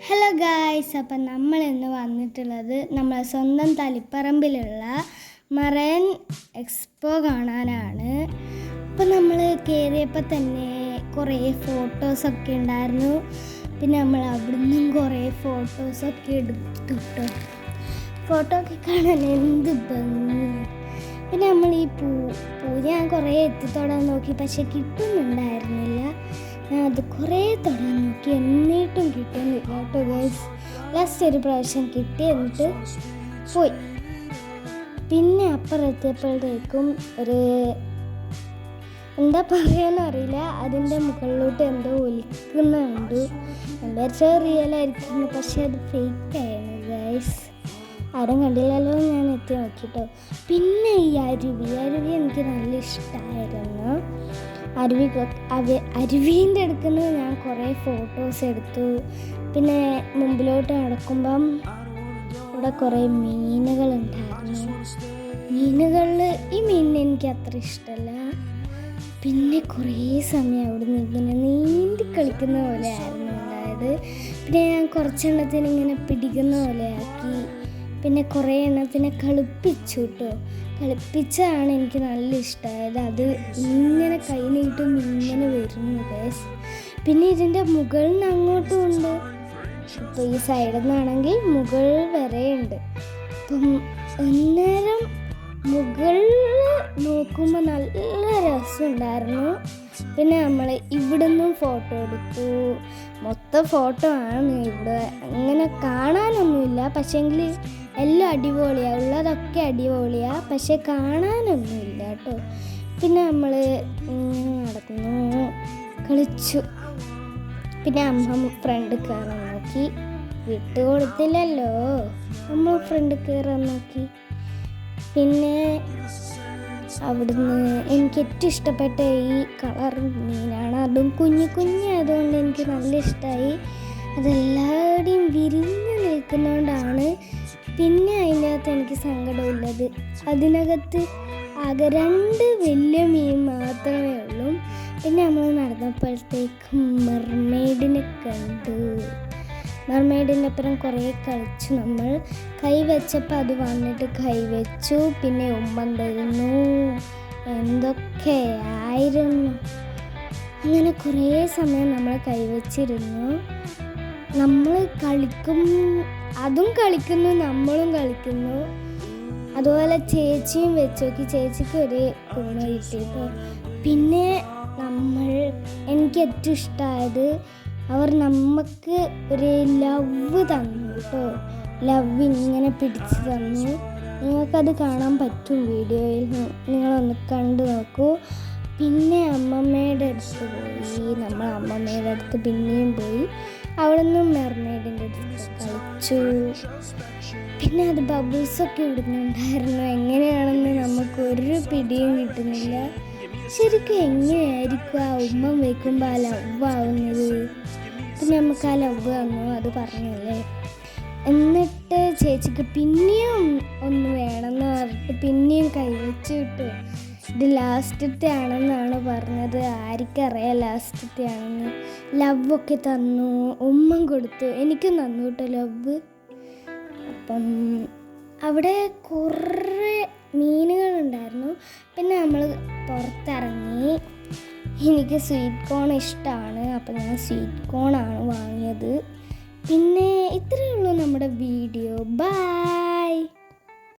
Hello guys, അപ്പം നമ്മളിന്ന് വന്നിട്ടുള്ളത് നമ്മളെ സ്വന്തം തളിപ്പറമ്പിലുള്ള മറൈൻ എക്സ്പോ കാണാനാണ്. അപ്പം നമ്മൾ കയറിയപ്പോൾ തന്നെ കുറേ ഫോട്ടോസൊക്കെ ഉണ്ടായിരുന്നു. പിന്നെ നമ്മൾ അവിടെ നിന്നും കുറേ ഫോട്ടോസൊക്കെ എടുത്തു കേട്ടോ. ഫോട്ടോ ഒക്കെ കാണാൻ എന്ത് ഭംഗി. പിന്നെ നമ്മൾ ഈ പൂ ഞാൻ കുറേ എത്തിത്തൊടാൻ നോക്കി, പക്ഷെ കിട്ടുന്നുണ്ടായിരുന്നില്ല. ഞാൻ അത് കുറേ തൊടാൻ നോക്കി, എന്നിട്ടും കിട്ടുന്നില്ല കേട്ടോ ഗൈസ്. ലാസ്റ്റ് ഒരു പ്രാവശ്യം കിട്ടി, എന്നിട്ട് പോയി. പിന്നെ അപ്പുറത്തെപ്പോഴത്തേക്കും ഒരു എന്താ പറയാനറിയില്ല, അതിൻ്റെ മുകളിലോട്ട് എന്തോ ഒലിക്കുന്നുണ്ട്. എന്താ റിയലായിരിക്കുന്നു, പക്ഷെ അത് ഫേക്കായിരുന്നു ഗൈസ്. ആരും കണ്ടില്ലല്ലോ, ഞാൻ എത്തി നോക്കിട്ടോ. പിന്നെ ഈ അരുവി എനിക്ക് നല്ല ഇഷ്ടമായിരുന്നു. അരുവീൻ്റെ അടുക്കുന്ന ഞാൻ കുറേ ഫോട്ടോസ് എടുത്തു. പിന്നെ മുമ്പിലോട്ട് നടക്കുമ്പം ഇവിടെ കുറേ മീനുകളുണ്ടായിരുന്നു. മീനുകളിൽ ഈ മീനിനെ എനിക്ക് അത്ര ഇഷ്ടമല്ല. പിന്നെ കുറേ സമയം അവിടെ നിന്ന് ഇങ്ങനെ നീന്തി കളിക്കുന്ന പോലെ ആയിരുന്നു ഉണ്ടായത്. പിന്നെ ഞാൻ കുറച്ചെണ്ണത്തിന് ഇങ്ങനെ പിടിക്കുന്ന പോലെ ആക്കി. പിന്നെ കുറേ എണ്ണത്തിനെ കളിപ്പിച്ചു കേട്ടോ. കളിപ്പിച്ചാണ് എനിക്ക് നല്ല ഇഷ്ടമായത്. അത് ഇങ്ങനെ കൈ നീട്ടും ഇങ്ങനെ വരുന്നു ഗൈസ്. പിന്നെ ഇതിൻ്റെ മുകളിൽ നിന്ന് അങ്ങോട്ടും ഉണ്ട്. ഇപ്പോൾ ഈ സൈഡിൽ നിന്നാണെങ്കിൽ മുകൾ വരെ ഉണ്ട്. അപ്പം അന്നേരം മുകളിൽ നോക്കുമ്പോൾ നല്ല രസമുണ്ടായിരുന്നു. പിന്നെ നമ്മൾ ഇവിടെ നിന്നും ഫോട്ടോ എടുത്തു. മൊത്തം ഫോട്ടോ ആണ് ഇവിടെ. അങ്ങനെ കാണാനൊന്നുമില്ല, പക്ഷേങ്കിൽ എല്ലാം അടിപൊളിയാണ്, ഉള്ളതൊക്കെ അടിപൊളിയാണ്, പക്ഷെ കാണാനൊന്നുമില്ല കേട്ടോ. പിന്നെ നമ്മൾ നടന്നു കളിച്ചു. പിന്നെ അമ്മ ഫ്രണ്ട് കയറാൻ നോക്കി, വിട്ടു കൊടുത്തില്ലല്ലോ. അമ്മ ഫ്രണ്ട് കയറാൻ നോക്കി. പിന്നെ അവിടുന്ന് എനിക്ക് ഏറ്റവും ഇഷ്ടപ്പെട്ട ഈ കളർ മീനാണ്. അതും കുഞ്ഞായതുകൊണ്ട് എനിക്ക് നല്ല ഇഷ്ടമായി. അതെല്ലാവരുടെയും വിരിഞ്ഞ് നിൽക്കുന്നതുകൊണ്ടാണ്. പിന്നെ അതിൻ്റെ അകത്ത് എനിക്ക് സങ്കടമില്ലത്, അതിനകത്ത് ആകെ 2 വലിയ മീൻ മാത്രമേ ഉള്ളൂ. പിന്നെ നമ്മൾ നടന്നപ്പോഴത്തേക്കും മെർമെയ്ഡിനെ കണ്ടു. മെർമെയ്ഡിൻ്റെ അപ്പുറം കുറേ കളിച്ചു. നമ്മൾ കൈ വെച്ചപ്പോൾ അത് വന്നിട്ട് കൈ വെച്ചു. പിന്നെ ഉമ്മൻ തരുന്നു, എന്തൊക്കെയായിരുന്നു. അങ്ങനെ കുറേ സമയം നമ്മൾ കൈവച്ചിരുന്നു. നമ്മൾ അതും കളിക്കുന്നു, നമ്മളും കളിക്കുന്നു. അതുപോലെ ചേച്ചിയും വെച്ച് നോക്കി, ചേച്ചിക്ക് ഒരു കൂണ് കിട്ടിയിട്ട്. പിന്നെ എനിക്ക് ഏറ്റവും ഇഷ്ടമായത്, അവർ നമുക്ക് ഒരു ലവ് തന്നു കേട്ടോ. ലവ് ഇങ്ങനെ പിടിച്ച് തന്നു. നിങ്ങൾക്കത് കാണാൻ പറ്റും വീഡിയോയിൽ, നിങ്ങളൊന്ന് കണ്ടു നോക്കൂ. പിന്നെ അമ്മമ്മയുടെ അടുത്ത് പോയി. നമ്മൾ അമ്മമ്മയുടെ അടുത്ത് പിന്നെയും പോയി. അവിടെ നിന്നും മെർമെയ്ഡിൻ്റെ അടുത്ത് കളിച്ചു. പിന്നെ അത് ബബിൾസൊക്കെ ഇടുന്നുണ്ടായിരുന്നു. എങ്ങനെയാണെന്ന് നമുക്കൊരു പിടിയും കിട്ടുന്നില്ല. ശരിക്കും എങ്ങനെയായിരിക്കും ആ ഉമ്മ വയ്ക്കുമ്പോൾ ആ ലവ് ആവുന്നത്. പിന്നെ നമുക്ക് ആ ലവ് തന്നു, അത് പറഞ്ഞല്ലേ. എന്നിട്ട് ചേച്ചിക്ക് പിന്നെയും ഒന്ന് വേണമെന്ന് പറഞ്ഞിട്ട് പിന്നെയും കൈവച്ച് കിട്ടും. ഇത് ലാസ്റ്റത്തെ ആണെന്നാണ് പറഞ്ഞത്. ആർക്കറിയാം ലാസ്റ്റത്തെ ആണെന്ന്. ലവൊക്കെ തന്നു, ഉമ്മൻ കൊടുത്തു, എനിക്കും തന്നു കേട്ടോ ലവ്. അപ്പം അവിടെ കുറേ മീനുകളുണ്ടായിരുന്നു. പിന്നെ നമ്മൾ പുറത്തിറങ്ങി. എനിക്ക് സ്വീറ്റ് കോൺ ഇഷ്ടമാണ്, അപ്പം ഞാൻ സ്വീറ്റ് കോണാണ് വാങ്ങിയത്. പിന്നെ ഇത്രയേ ഉള്ളൂ നമ്മുടെ വീഡിയോ. ബൈ.